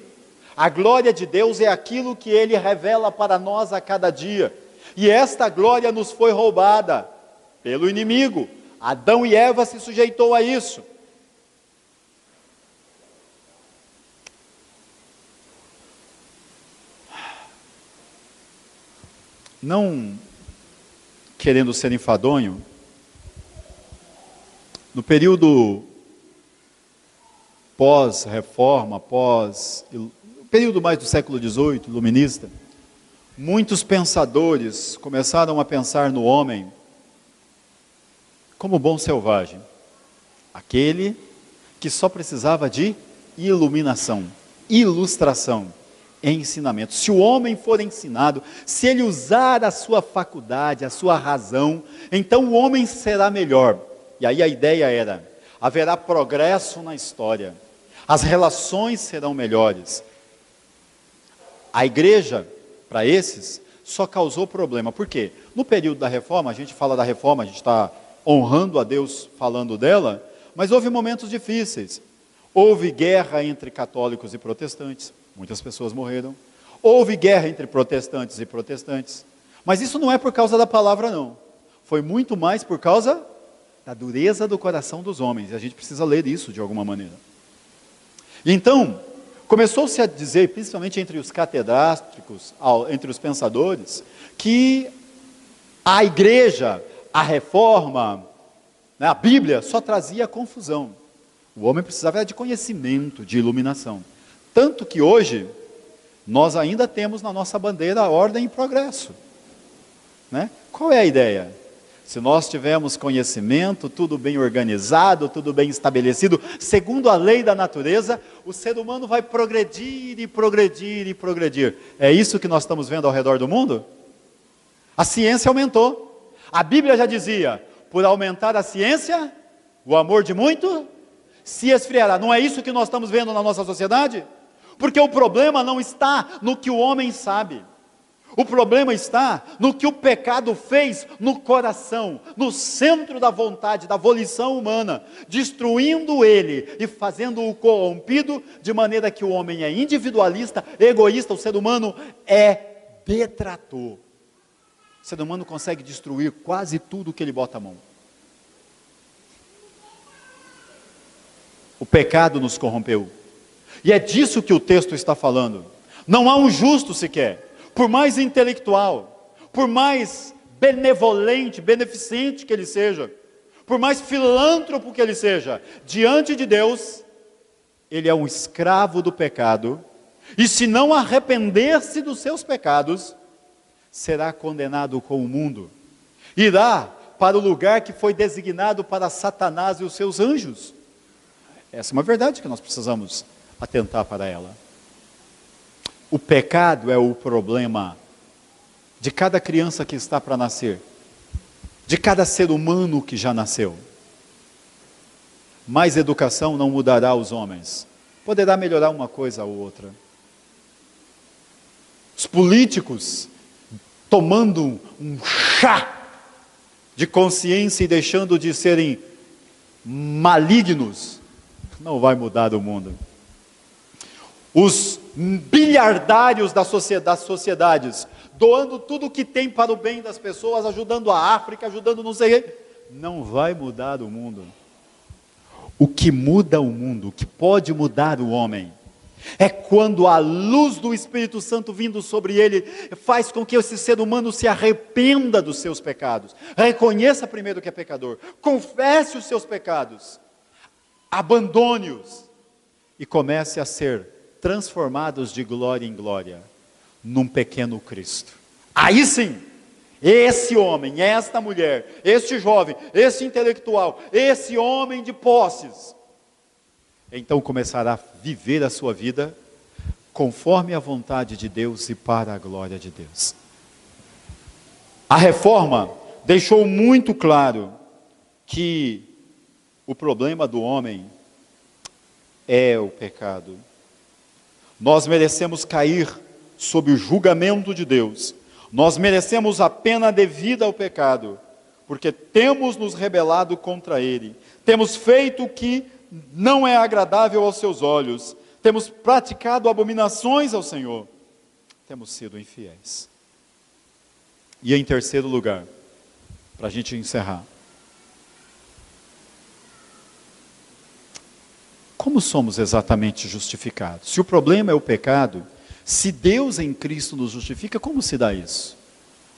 A glória de Deus é aquilo que Ele revela para nós a cada dia, e esta glória nos foi roubada pelo inimigo. Adão e Eva se sujeitou a isso. Não querendo ser enfadonho, no período pós-reforma, período mais do século XVIII, iluminista, muitos pensadores começaram a pensar no homem como bom selvagem, aquele que só precisava de iluminação, ilustração, ensinamento. Se o homem for ensinado, se ele usar a sua faculdade, a sua razão, então o homem será melhor. E aí a ideia era: haverá progresso na história, as relações serão melhores. A igreja, para esses, só causou problema. Por quê? No período da reforma, a gente fala da reforma, a gente está honrando a Deus falando dela, mas houve momentos difíceis. Houve guerra entre católicos e protestantes, muitas pessoas morreram. Houve guerra entre protestantes e protestantes, mas isso não é por causa da palavra, não. foi muito mais por causa da dureza do coração dos homens. E a gente precisa ler isso de alguma maneira. Então, começou-se a dizer, principalmente entre os catedráticos, entre os pensadores, que a igreja, a reforma, a Bíblia só trazia confusão. O homem precisava de conhecimento, de iluminação. Tanto que hoje, nós ainda temos na nossa bandeira a ordem e progresso. Né? Qual é a ideia? Se nós tivermos conhecimento, tudo bem organizado, tudo bem estabelecido, segundo a lei da natureza, o ser humano vai progredir e progredir e progredir. É isso que nós estamos vendo ao redor do mundo? A ciência aumentou. A Bíblia já dizia, por aumentar a ciência, o amor de muito se esfriará. Não é isso que nós estamos vendo na nossa sociedade? Porque o problema não está no que o homem sabe. O problema está no que o pecado fez no coração, no centro da vontade, da volição humana, destruindo ele e fazendo-o corrompido, de maneira que o homem é individualista, egoísta, o ser humano é detrator. O ser humano consegue destruir quase tudo que ele bota a mão. O pecado nos corrompeu. E é disso que o texto está falando. Não há um justo sequer. Por mais intelectual, por mais benevolente, beneficente que ele seja, por mais filântropo que ele seja, diante de Deus, ele é um escravo do pecado, e se não arrepender-se dos seus pecados, será condenado com o mundo, irá para o lugar que foi designado para Satanás e os seus anjos. Essa é uma verdade que nós precisamos atentar para ela. O pecado é o problema de cada criança que está para nascer, de cada ser humano que já nasceu. Mais educação não mudará os homens, poderá melhorar uma coisa ou outra. Os políticos tomando um chá de consciência e deixando de serem malignos, não vai mudar o mundo. Os bilhardários das sociedades, doando tudo o que tem para o bem das pessoas, ajudando a África, ajudando não sei, não vai mudar o mundo. O que muda o mundo, o que pode mudar o homem, é quando a luz do Espírito Santo vindo sobre ele, faz com que esse ser humano se arrependa dos seus pecados, reconheça primeiro que é pecador, confesse os seus pecados, abandone-os, e comece a ser transformados de glória em glória, num pequeno Cristo. Aí sim, esse homem, esta mulher, este jovem, esse intelectual, esse homem de posses, então começará a viver a sua vida conforme a vontade de Deus e para a glória de Deus. A reforma deixou muito claro que o problema do homem é o pecado. Nós merecemos cair sob o julgamento de Deus. Nós merecemos a pena devida ao pecado, porque temos nos rebelado contra Ele. Temos feito o que não é agradável aos seus olhos. Temos praticado abominações ao Senhor. Temos sido infiéis. E em terceiro lugar, para a gente encerrar, como somos exatamente justificados? Se o problema é o pecado, se Deus em Cristo nos justifica, como se dá isso?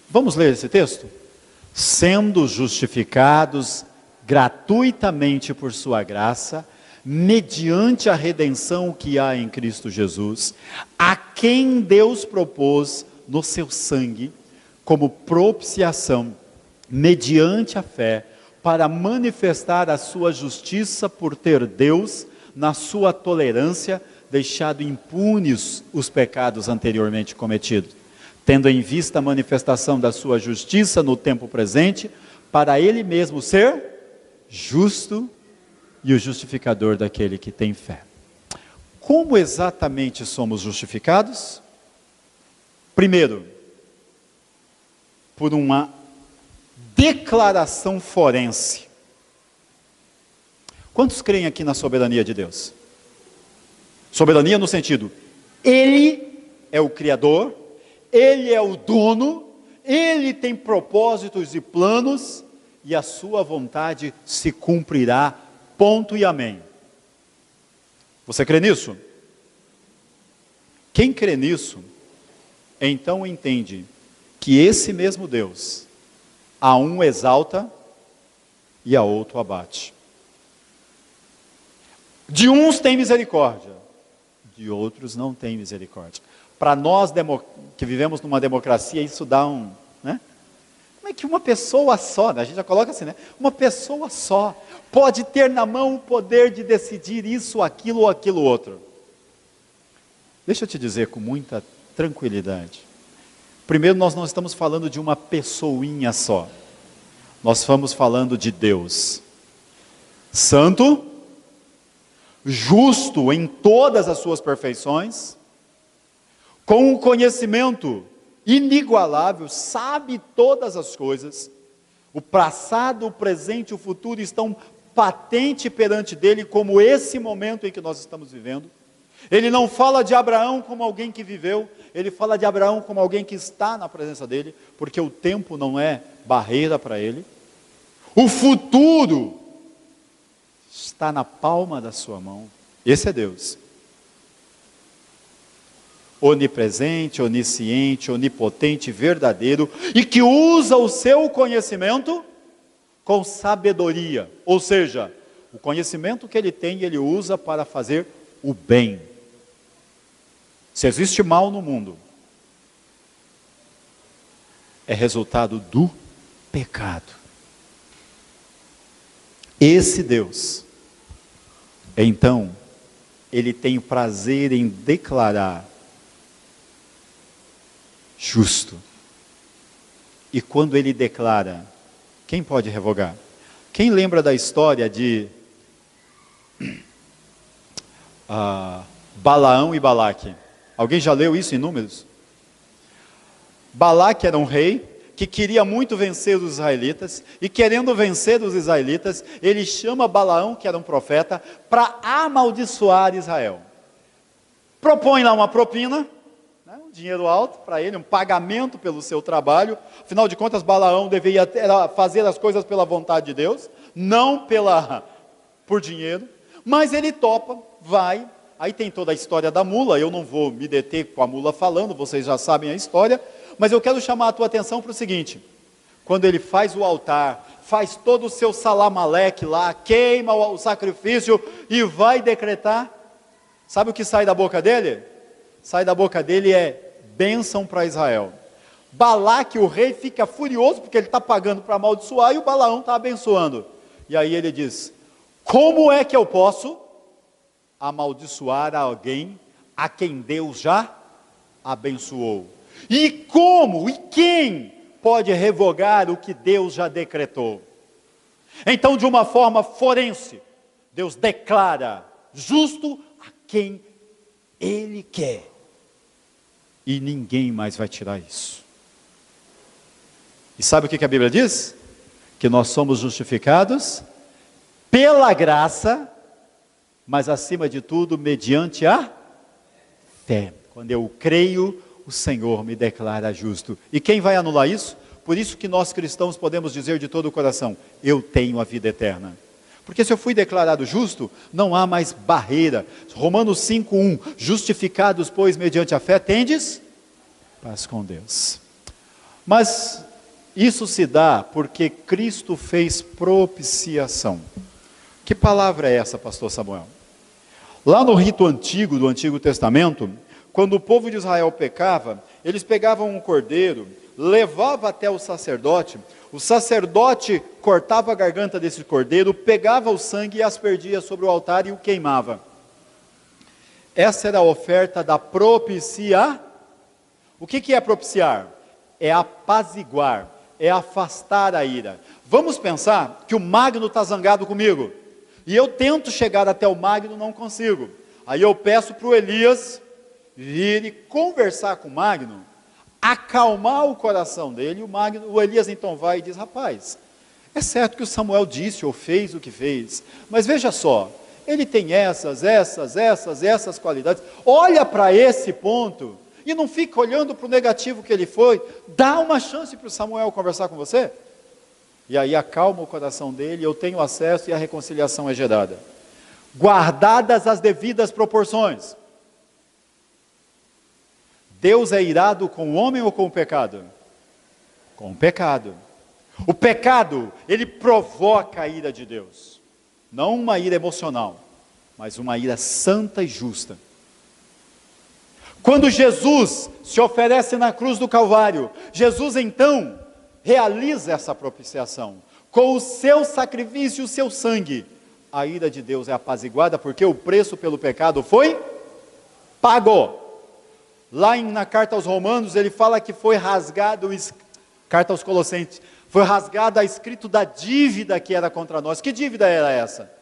Vamos ler esse texto? Sendo justificados gratuitamente por sua graça, mediante a redenção que há em Cristo Jesus, a quem Deus propôs no seu sangue, como propiciação, mediante a fé, para manifestar a sua justiça por ter Deus, na sua tolerância, deixado impunes os pecados anteriormente cometidos, tendo em vista a manifestação da sua justiça no tempo presente, para Ele mesmo ser justo e o justificador daquele que tem fé. Como exatamente somos justificados? Primeiro, por uma declaração forense. Quantos creem aqui na soberania de Deus? Soberania no sentido, Ele é o Criador, Ele é o dono, Ele tem propósitos e planos, e a sua vontade se cumprirá, ponto e amém. Você crê nisso? Quem crê nisso, então entende que esse mesmo Deus, a um exalta e a outro abate. De uns tem misericórdia, de outros não tem misericórdia. Para nós que vivemos numa democracia, isso dá né? Como é que uma pessoa só, né? A gente já coloca assim, né? Uma pessoa só pode ter na mão o poder de decidir isso, aquilo ou aquilo outro? Deixa eu te dizer com muita tranquilidade. Primeiro, nós não estamos falando de uma pessoinha só. Nós estamos falando de Deus. Santo, justo em todas as suas perfeições, com um conhecimento inigualável, sabe todas as coisas. O passado, o presente e o futuro estão patentes perante dele, como esse momento em que nós estamos vivendo. Ele não fala de Abraão como alguém que viveu, ele fala de Abraão como alguém que está na presença dele, porque o tempo não é barreira para ele. O futuro está na palma da sua mão. Esse é Deus. Onipresente, onisciente, onipotente, verdadeiro, e que usa o seu conhecimento com sabedoria. Ou seja, o conhecimento que ele tem, ele usa para fazer o bem. Se existe mal no mundo, é resultado do pecado. Esse Deus, então, ele tem prazer em declarar justo. E quando ele declara, quem pode revogar? Quem lembra da história de Balaão e Balaque? Alguém já leu isso em Números? Balaque era um rei que queria muito vencer os israelitas, e querendo vencer os israelitas, ele chama Balaão, que era um profeta, para amaldiçoar Israel. Propõe lá uma propina, um dinheiro alto para ele, um pagamento pelo seu trabalho. Afinal de contas, Balaão deveria fazer as coisas pela vontade de Deus, não por dinheiro, mas ele topa, vai. Aí tem toda a história da mula, eu não vou me deter com a mula falando, vocês já sabem a história, mas eu quero chamar a tua atenção para o seguinte: quando ele faz o altar, faz todo o seu salamaleque lá, queima o sacrifício e vai decretar, sabe o que sai da boca dele? Sai da boca dele bênção para Israel. Balaque, o rei, fica furioso porque ele está pagando para amaldiçoar e o Balaão está abençoando. E aí ele diz: como é que eu posso amaldiçoar alguém a quem Deus já abençoou? E como e quem pode revogar o que Deus já decretou? Então, de uma forma forense, Deus declara justo a quem Ele quer, e ninguém mais vai tirar isso. E sabe o que a Bíblia diz? Que nós somos justificados pela graça, mas acima de tudo, mediante a fé. Quando eu creio, o Senhor me declara justo. E quem vai anular isso? Por isso que nós cristãos podemos dizer de todo o coração: eu tenho a vida eterna. Porque se eu fui declarado justo, não há mais barreira. Romanos 5:1, justificados, pois, mediante a fé, tendes paz com Deus. Mas isso se dá porque Cristo fez propiciação. Que palavra é essa, pastor Samuel? Lá no rito antigo, do Antigo Testamento, quando o povo de Israel pecava, eles pegavam um cordeiro, levavam até o sacerdote cortava a garganta desse cordeiro, pegava o sangue e aspergia sobre o altar e o queimava. Essa era a oferta da propiciação. O que é propiciar? É apaziguar, é afastar a ira. Vamos pensar que o Magno está zangado comigo, e eu tento chegar até o Magno, não consigo. Aí eu peço para o Elias vir e conversar com o Magno, acalmar o coração dele. O Elias então vai e diz: rapaz, é certo que o Samuel disse ou fez o que fez, mas veja só, ele tem essas qualidades, olha para esse ponto, E não fica olhando para o negativo que ele foi. Dá uma chance para o Samuel conversar com você. E aí acalma o coração dele, eu tenho acesso e a reconciliação é gerada. Guardadas as devidas proporções. Deus é irado com o homem ou com o pecado? Com o pecado. O pecado, ele provoca a ira de Deus. Não uma ira emocional, mas uma ira santa e justa. Quando Jesus se oferece na cruz do Calvário, Jesus então realiza essa propiciação. Com o seu sacrifício e o seu sangue, a ira de Deus é apaziguada, porque o preço pelo pecado foi pago. Lá na carta aos Romanos, ele fala que foi rasgado, carta aos Colossenses, foi rasgado a escrito da dívida que era contra nós. Que dívida era essa?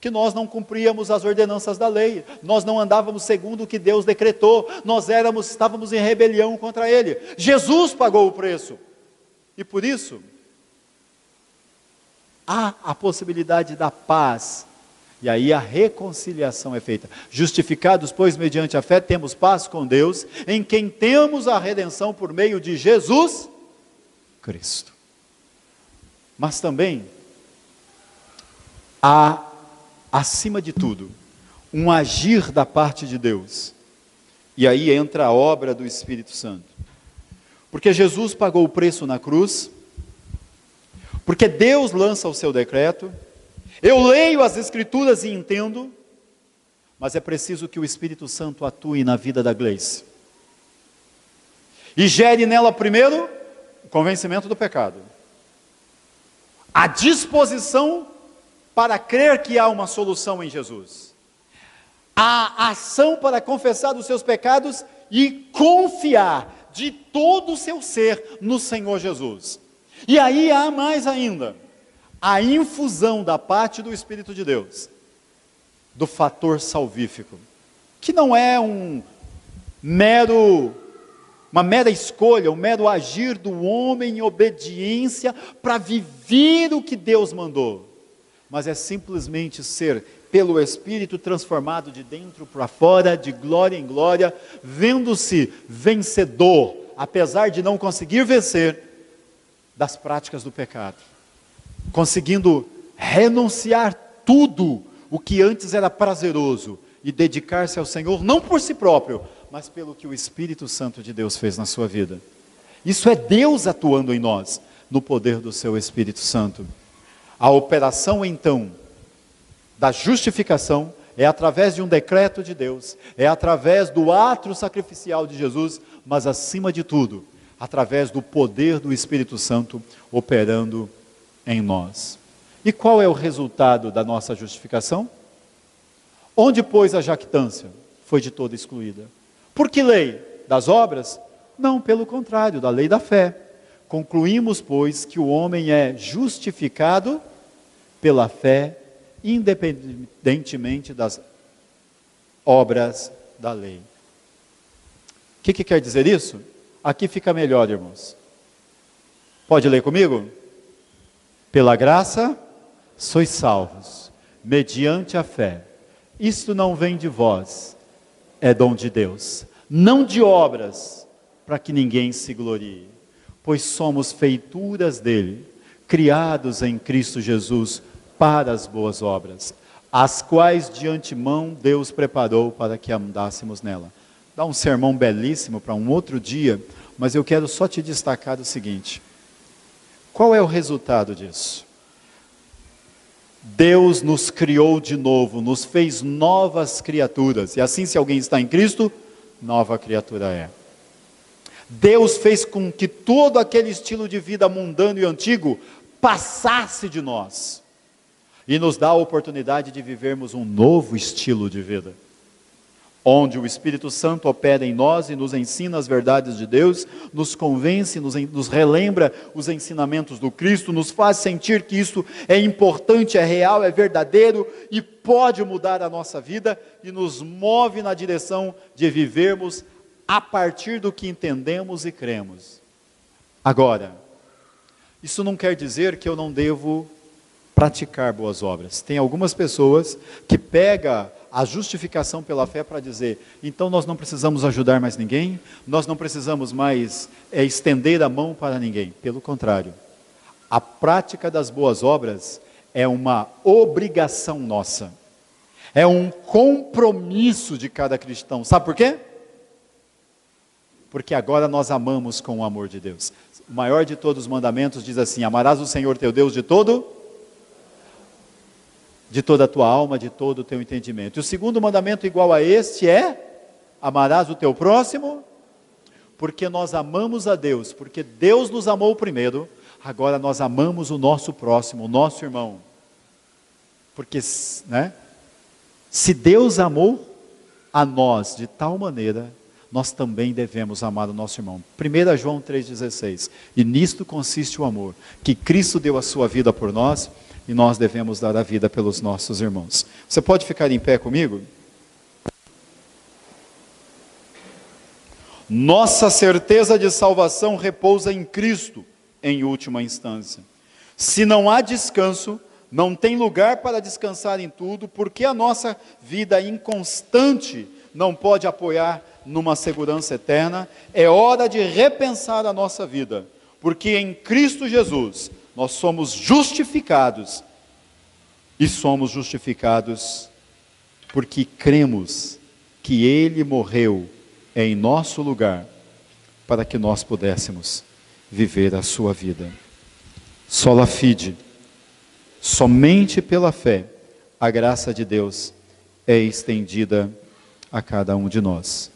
Que nós não cumpríamos as ordenanças da lei, nós não andávamos segundo o que Deus decretou, estávamos em rebelião contra Ele. Jesus pagou o preço, e por isso, há a possibilidade da paz, e aí a reconciliação é feita. Justificados, pois, mediante a fé, temos paz com Deus, em quem temos a redenção por meio de Jesus Cristo. Mas também, há, acima de tudo, um agir da parte de Deus, e aí entra a obra do Espírito Santo, porque Jesus pagou o preço na cruz, porque Deus lança o seu decreto, eu leio as Escrituras e entendo, mas é preciso que o Espírito Santo atue na vida da Gleice, e gere nela primeiro, o convencimento do pecado, a disposição para crer que há uma solução em Jesus, a ação para confessar os seus pecados e confiar de todo o seu ser no Senhor Jesus. E aí há mais ainda, a infusão da parte do Espírito de Deus, do fator salvífico, que não é uma mera escolha, um mero agir do homem em obediência para viver o que Deus mandou, mas é simplesmente ser, pelo Espírito, transformado de dentro para fora, de glória em glória, vendo-se vencedor, apesar de não conseguir vencer, das práticas do pecado, conseguindo renunciar tudo o que antes era prazeroso, e dedicar-se ao Senhor, não por si próprio, mas pelo que o Espírito Santo de Deus fez na sua vida. Isso é Deus atuando em nós, no poder do seu Espírito Santo. A operação, então, da justificação, é através de um decreto de Deus, é através do ato sacrificial de Jesus, mas acima de tudo, através do poder do Espírito Santo operando em nós. E qual é o resultado da nossa justificação? Onde, pois, a jactância? Foi de toda excluída. Por que lei? Das obras? Não, pelo contrário, da lei da fé. Concluímos, pois, que o homem é justificado pela fé, independentemente das obras da lei. O que quer dizer isso? Aqui fica melhor, irmãos. Pode ler comigo? Pela graça, sois salvos, mediante a fé. Isto não vem de vós, é dom de Deus, não de obras, para que ninguém se glorie, pois somos feituras dele, criados em Cristo Jesus para as boas obras, as quais de antemão Deus preparou para que andássemos nela. Dá um sermão belíssimo para um outro dia, mas eu quero só te destacar o seguinte: qual é o resultado disso? Deus nos criou de novo, nos fez novas criaturas, e assim, se alguém está em Cristo, nova criatura é. Deus fez com que todo aquele estilo de vida mundano e antigo passasse de nós, e nos dá a oportunidade de vivermos um novo estilo de vida, onde o Espírito Santo opera em nós e nos ensina as verdades de Deus, nos convence, nos relembra os ensinamentos do Cristo, nos faz sentir que isso é importante, é real, é verdadeiro e pode mudar a nossa vida, e nos move na direção de vivermos a partir do que entendemos e cremos. Agora, isso não quer dizer que eu não devo praticar boas obras. Tem algumas pessoas que pegam a justificação pela fé para dizer, então nós não precisamos ajudar mais ninguém, nós não precisamos mais estender a mão para ninguém. Pelo contrário, a prática das boas obras é uma obrigação nossa, é um compromisso de cada cristão. Sabe por quê? Porque agora nós amamos com o amor de Deus. O maior de todos os mandamentos diz assim: amarás o Senhor teu Deus de toda a tua alma, de todo o teu entendimento. E o segundo mandamento igual a este é: amarás o teu próximo, porque nós amamos a Deus, porque Deus nos amou primeiro, agora nós amamos o nosso próximo, o nosso irmão. Porque, né, se Deus amou a nós de tal maneira, nós também devemos amar o nosso irmão. 1 João 3,16, e nisto consiste o amor, que Cristo deu a sua vida por nós, e nós devemos dar a vida pelos nossos irmãos. Você pode ficar em pé comigo? Nossa certeza de salvação repousa em Cristo, em última instância. Se não há descanso, não tem lugar para descansar em tudo, porque a nossa vida inconstante não pode apoiar numa segurança eterna. É hora de repensar a nossa vida, porque em Cristo Jesus nós somos justificados, e somos justificados porque cremos que Ele morreu em nosso lugar, para que nós pudéssemos viver a sua vida. Sola fide, somente pela fé, a graça de Deus é estendida a cada um de nós.